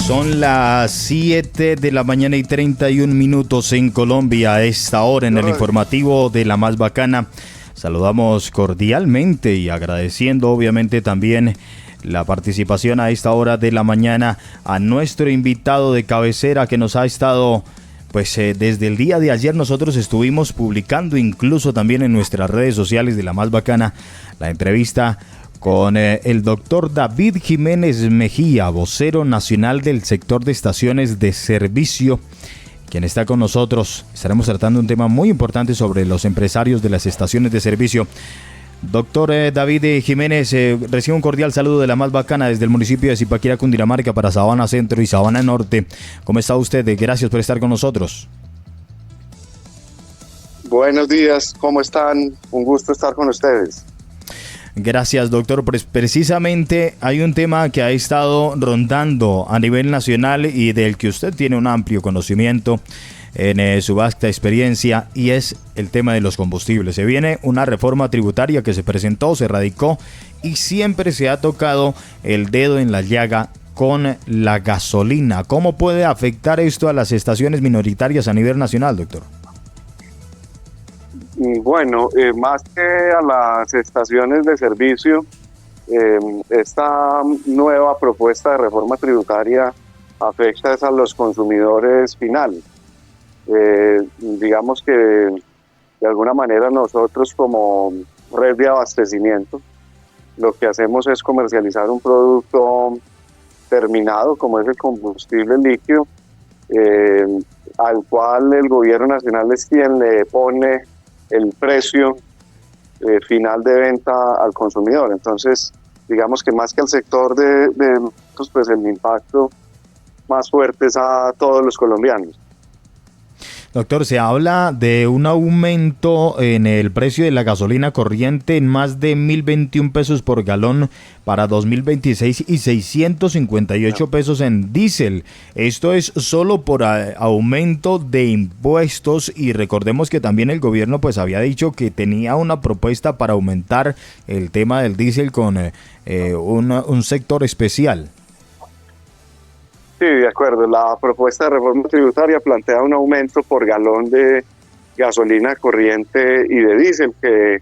Son las 7 de la mañana y 31 minutos en Colombia. A esta hora en el informativo de La Más Bacana saludamos cordialmente y agradeciendo obviamente también la participación a esta hora de la mañana a nuestro invitado de cabecera que nos ha estado desde el día de ayer. Nosotros estuvimos publicando incluso también en nuestras redes sociales de La Más Bacana la entrevista con el doctor David Jiménez Mejía, vocero nacional del sector de estaciones de servicio, quien está con nosotros. Estaremos tratando un tema muy importante sobre los empresarios de las estaciones de servicio. Doctor David Jiménez, recibe un cordial saludo de La Más Bacana desde el municipio de Zipaquirá, Cundinamarca, para Sabana Centro y Sabana Norte. ¿Cómo está usted? Gracias por estar con nosotros. Buenos días, ¿cómo están? Un gusto estar con ustedes. Gracias, doctor. Pues precisamente hay un tema que ha estado rondando a nivel nacional y del que usted tiene un amplio conocimiento en su vasta experiencia, y es el tema de los combustibles. Se viene una reforma tributaria que se presentó, se radicó y siempre se ha tocado el dedo en la llaga con la gasolina. ¿Cómo puede afectar esto a las estaciones minoritarias a nivel nacional, doctor? Bueno, más que a las estaciones de servicio, esta nueva propuesta de reforma tributaria afecta a los consumidores finales. Digamos que de alguna manera nosotros como red de abastecimiento lo que hacemos es comercializar un producto terminado como es el combustible líquido, al cual el gobierno nacional es quien le pone el precio final de venta al consumidor. Entonces, digamos que más que al sector pues el impacto más fuerte es a todos los colombianos. Doctor, se habla de un aumento en el precio de la gasolina corriente en más de 1.021 pesos por galón para 2026 y 658 pesos en diésel. Esto es solo por aumento de impuestos, y recordemos que también el gobierno había dicho que tenía una propuesta para aumentar el tema del diésel con un sector especial. Sí, de acuerdo. La propuesta de reforma tributaria plantea un aumento por galón de gasolina corriente y de diésel, que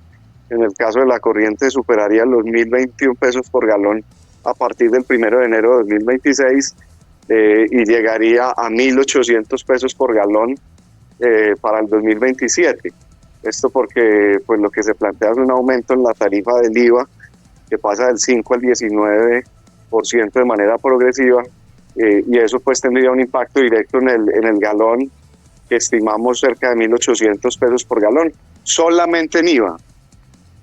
en el caso de la corriente superaría los 1.021 pesos por galón a partir del 1 de enero de 2026 y llegaría a 1.800 pesos por galón para el 2027. Esto porque lo que se plantea es un aumento en la tarifa del IVA que pasa del 5 al 19% de manera progresiva. Y eso tendría un impacto directo en el galón, que estimamos cerca de 1.800 pesos por galón, solamente en IVA.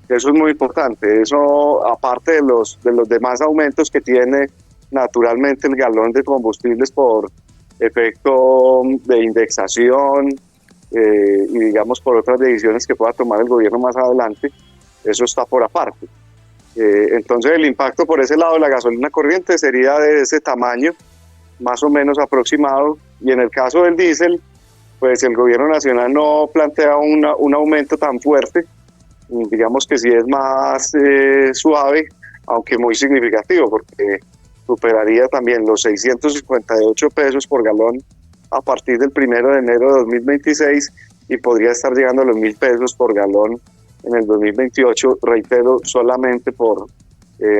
Eso es muy importante. Eso, aparte de los demás aumentos que tiene naturalmente el galón de combustibles por efecto de indexación y digamos por otras decisiones que pueda tomar el gobierno más adelante, eso está por aparte. Entonces el impacto por ese lado de la gasolina corriente sería de ese tamaño, más o menos aproximado, y en el caso del diésel, el gobierno nacional no plantea un aumento tan fuerte, digamos que sí es más suave, aunque muy significativo, porque superaría también los 658 pesos por galón a partir del 1 de enero de 2026 y podría estar llegando a los 1.000 pesos por galón en el 2028, reitero, solamente por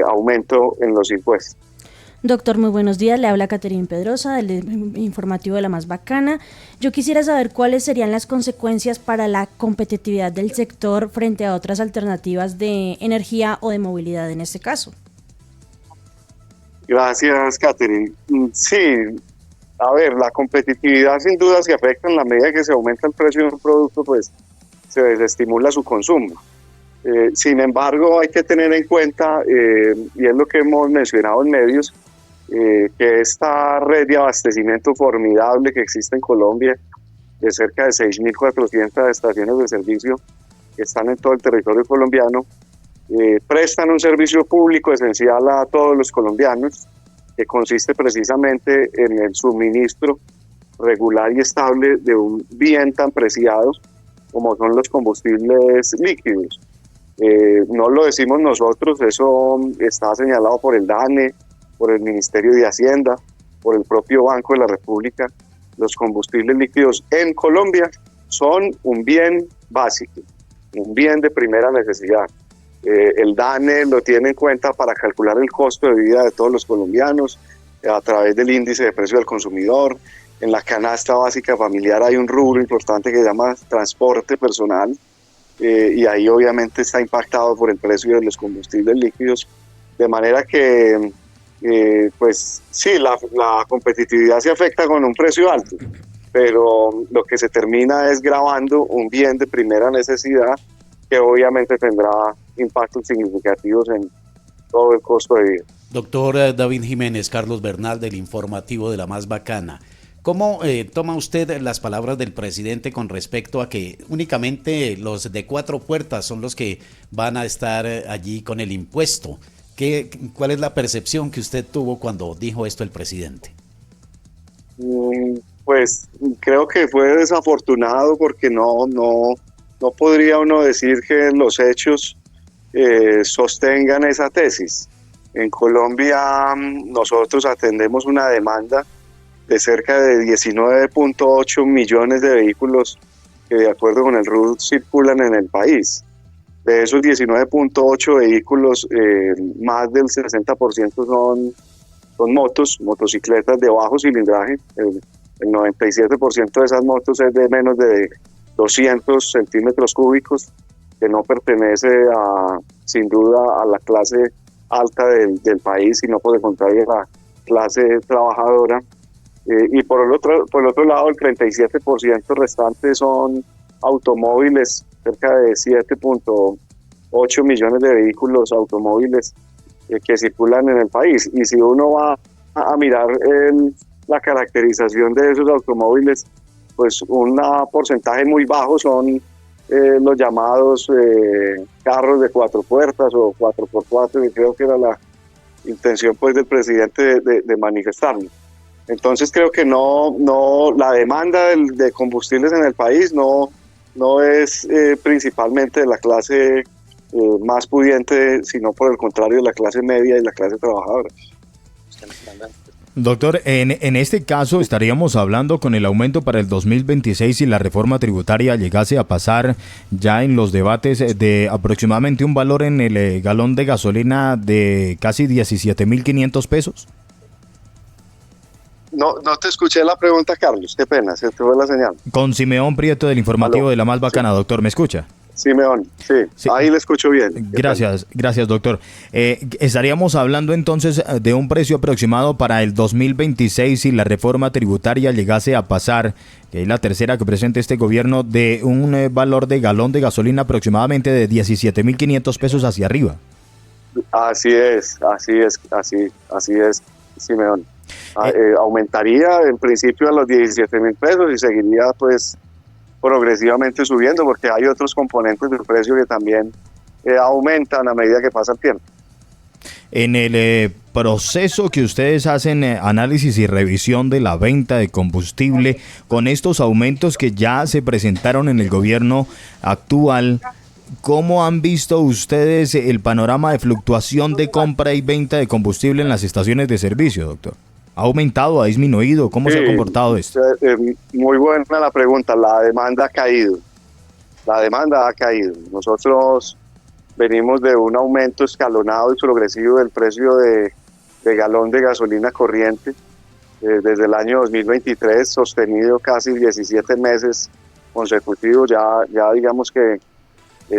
aumento en los impuestos. Doctor, muy buenos días. Le habla Caterine Pedrosa del informativo de La Más Bacana. Yo quisiera saber cuáles serían las consecuencias para la competitividad del sector frente a otras alternativas de energía o de movilidad en este caso. Gracias, Caterine. Sí, a ver, la competitividad sin duda se afecta en la medida que se aumenta el precio de un producto, se desestimula su consumo. Sin embargo, hay que tener en cuenta, y es lo que hemos mencionado en medios, que esta red de abastecimiento formidable que existe en Colombia, de cerca de 6.400 estaciones de servicio que están en todo el territorio colombiano, prestan un servicio público esencial a todos los colombianos, que consiste precisamente en el suministro regular y estable de un bien tan preciado como son los combustibles líquidos. No lo decimos nosotros, eso está señalado por el DANE, por el Ministerio de Hacienda, por el propio Banco de la República, los combustibles líquidos en Colombia son un bien básico, un bien de primera necesidad. El DANE lo tiene en cuenta para calcular el costo de vida de todos los colombianos a través del índice de precio del consumidor. En la canasta básica familiar hay un rubro importante que se llama transporte personal, y ahí obviamente está impactado por el precio de los combustibles líquidos, de manera que pues sí, la competitividad se afecta con un precio alto, pero lo que se termina es gravando un bien de primera necesidad que obviamente tendrá impactos significativos en todo el costo de vida. Doctor David Jiménez, Carlos Bernal del Informativo de La Más Bacana. ¿Cómo toma usted las palabras del presidente con respecto a que únicamente los de 4 puertas son los que van a estar allí con el impuesto? ¿Cuál es la percepción que usted tuvo cuando dijo esto el presidente? Pues creo que fue desafortunado porque no podría uno decir que los hechos sostengan esa tesis. En Colombia nosotros atendemos una demanda de cerca de 19.8 millones de vehículos que de acuerdo con el RUT circulan en el país. De esos 19.8 vehículos, más del 60% son motocicletas de bajo cilindraje. El 97% de esas motos es de menos de 200 centímetros cúbicos, que no pertenece sin duda a la clase alta del país, sino por el contrario a la clase trabajadora. Y por el otro lado, el 37% restante son automóviles, cerca de 7.8 millones de vehículos automóviles que circulan en el país. Y si uno va a mirar la caracterización de esos automóviles, pues un porcentaje muy bajo son los llamados carros de 4 puertas o 4x4, que creo que era la intención pues del presidente de manifestarlo. Entonces creo que la demanda de combustibles en el país no es principalmente de la clase más pudiente, sino por el contrario de la clase media y la clase trabajadora. Doctor, en este caso estaríamos hablando con el aumento para el 2026 si la reforma tributaria llegase a pasar ya en los debates de aproximadamente un valor en el galón de gasolina de casi 17.500 pesos. No te escuché la pregunta, Carlos. Qué pena, se te fue la señal. Con Simeón Prieto del Informativo ¿Aló? De La Más Bacana, sí. Doctor, ¿me escucha? Simeón, sí, ahí le escucho bien. Gracias, doctor. Estaríamos hablando entonces de un precio aproximado para el 2026 si la reforma tributaria llegase a pasar, que es la tercera que presenta este gobierno, de un valor de galón de gasolina aproximadamente de 17.500 pesos hacia arriba. Así es, Simeón. Aumentaría en principio a los 17.000 pesos y seguiría pues progresivamente subiendo porque hay otros componentes del precio que también aumentan a medida que pasa el tiempo. En el proceso que ustedes hacen análisis y revisión de la venta de combustible, con estos aumentos que ya se presentaron en el gobierno actual, ¿cómo han visto ustedes el panorama de fluctuación de compra y venta de combustible en las estaciones de servicio, doctor? ¿Ha aumentado, ha disminuido? ¿Cómo se ha comportado esto? Muy buena la pregunta. La demanda ha caído. Nosotros venimos de un aumento escalonado y progresivo del precio de galón de gasolina corriente desde el año 2023, sostenido casi 17 meses consecutivos. Ya digamos que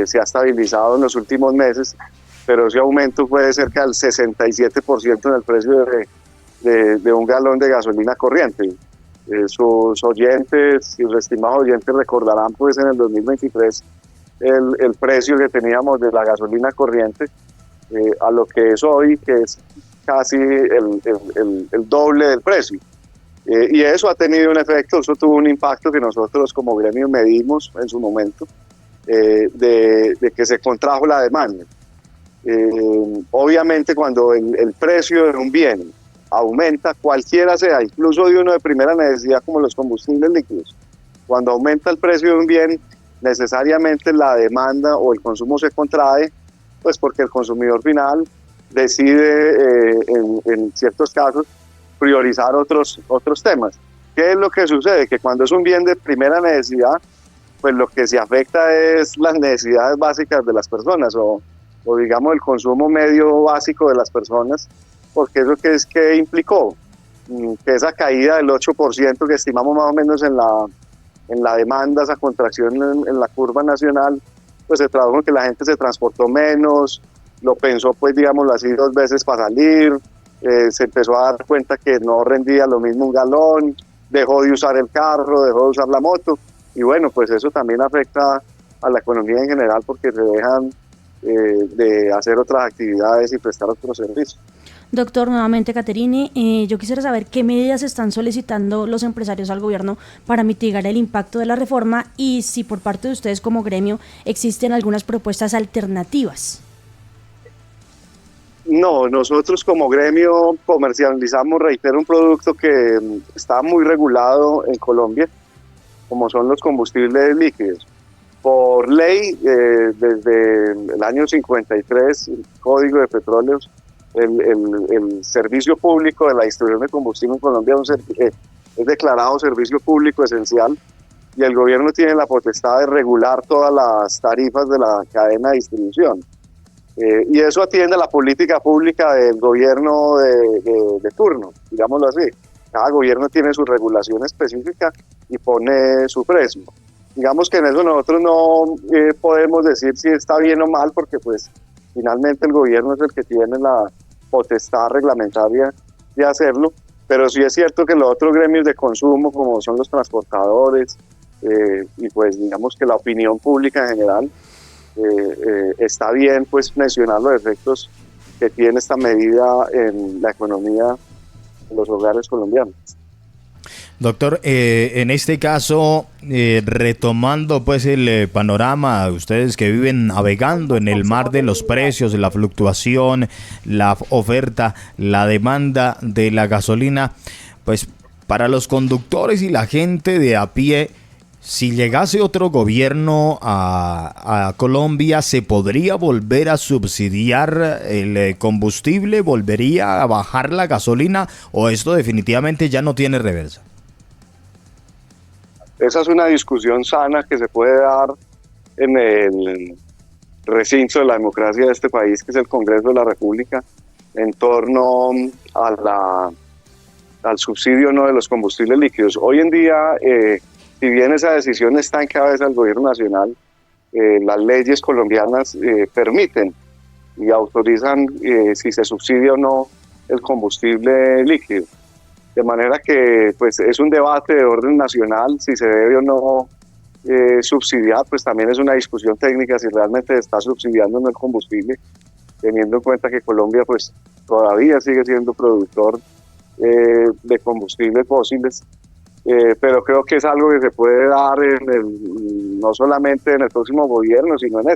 se ha estabilizado en los últimos meses, pero ese aumento fue de cerca del 67% en el precio de un galón de gasolina corriente. Sus oyentes y sus estimados oyentes recordarán pues en el 2023 el precio que teníamos de la gasolina corriente a lo que es hoy, que es casi el doble del precio. Y eso ha tenido un efecto, eso tuvo un impacto que nosotros como gremio medimos en su momento, de que se contrajo la demanda. Obviamente cuando el precio de un bien aumenta, cualquiera sea, incluso de uno de primera necesidad como los combustibles líquidos, cuando aumenta el precio de un bien, necesariamente la demanda o el consumo se contrae, pues porque el consumidor final decide en ciertos casos priorizar otros temas. ¿Qué es lo que sucede? Que cuando es un bien de primera necesidad, pues lo que se afecta es las necesidades básicas de las personas o digamos el consumo medio básico de las personas, porque eso que implicó que esa caída del 8% que estimamos más o menos en la demanda, esa contracción en la curva nacional, pues se tradujo en que la gente se transportó menos, lo pensó pues digámoslo así 2 veces para salir, se empezó a dar cuenta que no rendía lo mismo un galón, dejó de usar el carro, dejó de usar la moto, y bueno, pues eso también afecta a la economía en general porque se dejan de hacer otras actividades y prestar otros servicios. Doctor, nuevamente Caterine, yo quisiera saber qué medidas están solicitando los empresarios al gobierno para mitigar el impacto de la reforma y si por parte de ustedes como gremio existen algunas propuestas alternativas. No, nosotros como gremio comercializamos, reitero, un producto que está muy regulado en Colombia, como son los combustibles líquidos. Por ley, desde el año 53, el Código de Petróleos, el servicio público de la distribución de combustible en Colombia es declarado servicio público esencial y el gobierno tiene la potestad de regular todas las tarifas de la cadena de distribución. Y eso atiende a la política pública del gobierno de turno, digámoslo así. Cada gobierno tiene su regulación específica y pone su precio. Digamos que en eso nosotros no podemos decir si está bien o mal, porque pues finalmente el gobierno es el que tiene la potestad reglamentaria de hacerlo, pero sí es cierto que los otros gremios de consumo, como son los transportadores, y pues digamos que la opinión pública en general, está bien pues mencionar los efectos que tiene esta medida en la economía de los hogares colombianos. Doctor, en este caso, retomando pues el panorama, ustedes que viven navegando en el mar de los precios, la fluctuación, la oferta, la demanda de la gasolina, pues para los conductores y la gente de a pie, si llegase otro gobierno a Colombia, ¿se podría volver a subsidiar el combustible? ¿Volvería a bajar la gasolina? ¿O esto definitivamente ya no tiene reversa? Esa es una discusión sana que se puede dar en el recinto de la democracia de este país, que es el Congreso de la República, en torno al subsidio no de los combustibles líquidos. Hoy en día, si bien esa decisión está en cabeza del gobierno nacional, las leyes colombianas permiten y autorizan si se subsidia o no el combustible líquido. De manera que pues es un debate de orden nacional, si se debe o no subsidiar, pues también es una discusión técnica si realmente se está subsidiando o no el combustible, teniendo en cuenta que Colombia pues todavía sigue siendo productor de combustibles fósiles, pero creo que es algo que se puede dar no solamente en el próximo gobierno, sino en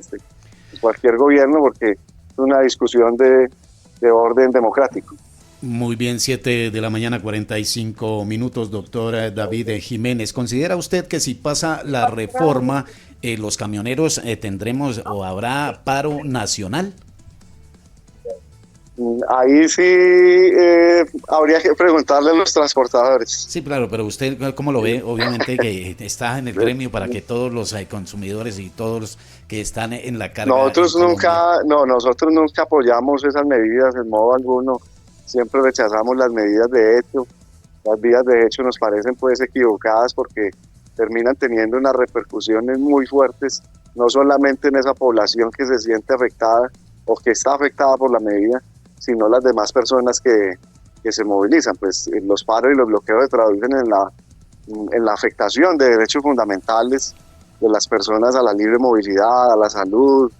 cualquier gobierno, porque es una discusión de orden democrático. Muy bien, 7 de la mañana, 45 minutos, doctor David Jiménez. ¿Considera usted que si pasa la reforma, los camioneros tendremos o habrá paro nacional? Ahí sí habría que preguntarle a los transportadores. Sí, claro, pero usted cómo lo ve, obviamente que está en el gremio para que todos los consumidores y todos los que están en la carga. Nosotros nunca apoyamos esas medidas en modo alguno. Siempre rechazamos las medidas de hecho. Las medidas de hecho nos parecen pues equivocadas porque terminan teniendo unas repercusiones muy fuertes, no solamente en esa población que se siente afectada o que está afectada por la medida, sino las demás personas que se movilizan. Pues los paros y los bloqueos se traducen en la afectación de derechos fundamentales de las personas a la libre movilidad, a la salud,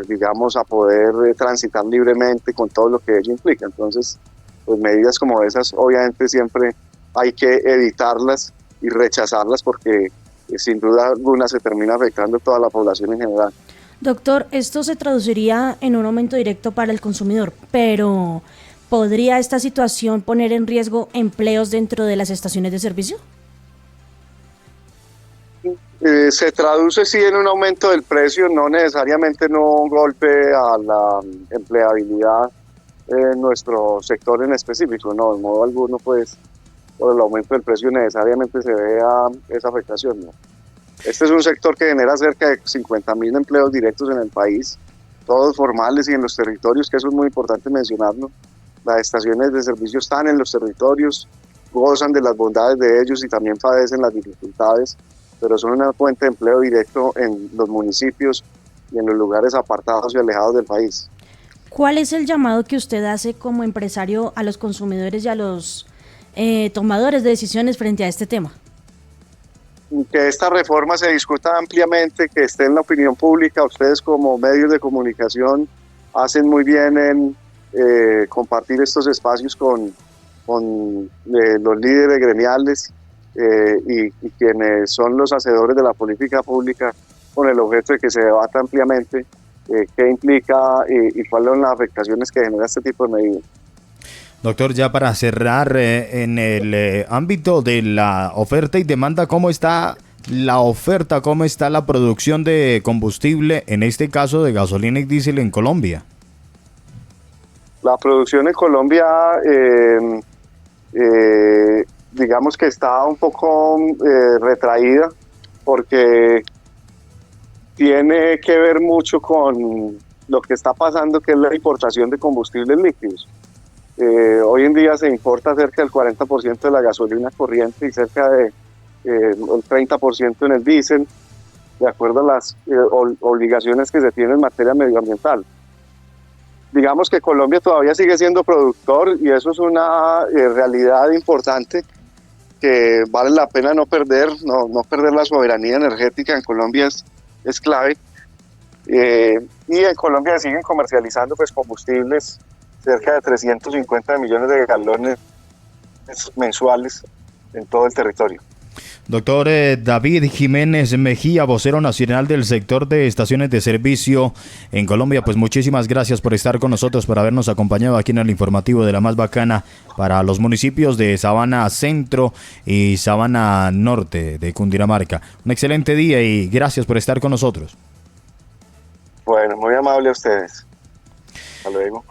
digamos, a poder transitar libremente con todo lo que ello implica. Entonces, pues medidas como esas obviamente siempre hay que evitarlas y rechazarlas porque sin duda alguna se termina afectando a toda la población en general. Doctor, esto se traduciría en un aumento directo para el consumidor, pero ¿podría esta situación poner en riesgo empleos dentro de las estaciones de servicio? Se traduce sí en un aumento del precio, no necesariamente no un golpe a la empleabilidad nuestro sector en específico, no, de modo alguno, pues, por el aumento del precio necesariamente se vea esa afectación, ¿no? Este es un sector que genera cerca de 50.000 empleos directos en el país, todos formales y en los territorios, que eso es muy importante mencionarlo. Las estaciones de servicio están en los territorios, gozan de las bondades de ellos y también padecen las dificultades, pero son una fuente de empleo directo en los municipios y en los lugares apartados y alejados del país. ¿Cuál es el llamado que usted hace como empresario a los consumidores y a los tomadores de decisiones frente a este tema? Que esta reforma se discuta ampliamente, que esté en la opinión pública. Ustedes como medios de comunicación hacen muy bien en compartir estos espacios con los líderes gremiales y quienes son los hacedores de la política pública, con el objeto de que se debata ampliamente qué implica y cuáles son las afectaciones que genera este tipo de medidas. Doctor, ya para cerrar, en el ámbito de la oferta y demanda, ¿cómo está la oferta, cómo está la producción de combustible, en este caso de gasolina y diésel en Colombia? La producción en Colombia, digamos que está un poco retraída, porque tiene que ver mucho con lo que está pasando, que es la importación de combustibles líquidos. Hoy en día se importa cerca del 40% de la gasolina corriente y cerca de el 30% en el diésel, de acuerdo a las obligaciones que se tienen en materia medioambiental. Digamos que Colombia todavía sigue siendo productor y eso es una realidad importante que vale la pena no perder la soberanía energética en Colombia es clave. Y en Colombia se siguen comercializando pues combustibles, cerca de 350 millones de galones mensuales en todo el territorio. Doctor David Jiménez Mejía, vocero nacional del sector de estaciones de servicio en Colombia, pues muchísimas gracias por estar con nosotros, por habernos acompañado aquí en el informativo de La Más Bacana para los municipios de Sabana Centro y Sabana Norte de Cundinamarca. Un excelente día y gracias por estar con nosotros. Bueno, muy amable a ustedes. Hasta luego.